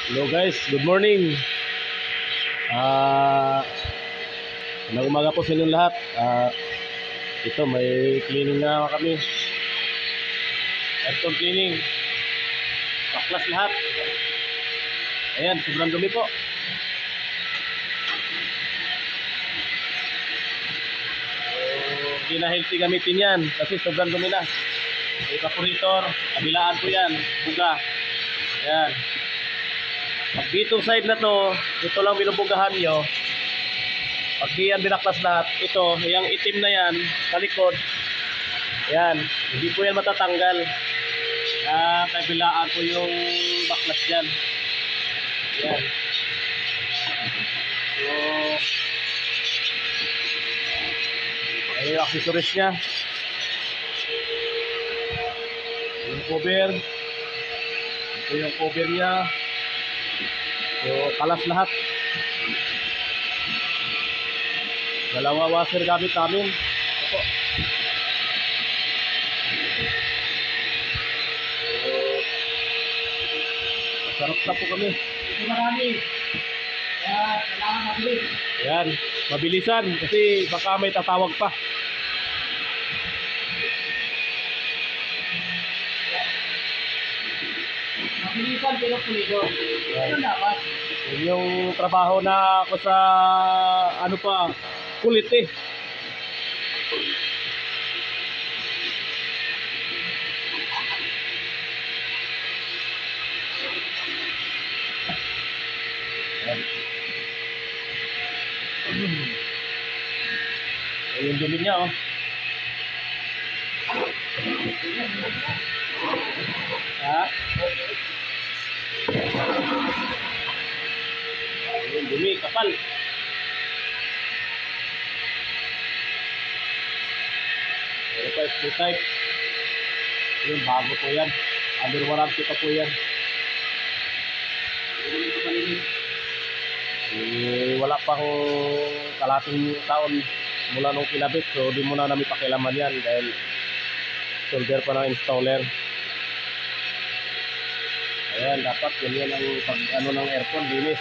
Hello guys, good morning. Ah, Magandang umaga po sa inyong lahat. Ito may cleaning na kami. Aircon cleaning. Baklas lahat. Ayan, sobrang dumi po. Hindi na healthy gamitin yan kasi sobrang dumi na. Evaporator, kabilaan ko yan, buga. Ayan. Pag dito side na to, ito lang binubugahan nyo. Pag di yan binaklas lahat, ito, yung itim na yan, sa likod, yan, hindi po yan matatanggal. Kabilaan ko yung baklas dyan. Yan. So, ayun yung accessories nya. Yung cover. Ito yung cover nya. So, kalas lahat. Dalawa washer gamit namin. Ito. So, masarap na po kami. Ito marami. Kaya kailangan mabilis. Ayan, mabilisan kasi baka may tatawag pa. Mabilisan pero pulido. Ito dapat. Yun yung trabaho na ako sa ano pa, kulit eh. Ayan yung dumi niya oh. Ha? Ayan dumi, kapal. Ayan pa, split type. Ayan, bago po yan. Under warranty pa po yan. Wala pa akong kalating taon mula nung kinabit, so di muna namin pakialaman yan dahil solder pa ng installer. Ayan, dapat ganyan ang pag ano ng aircon, linis.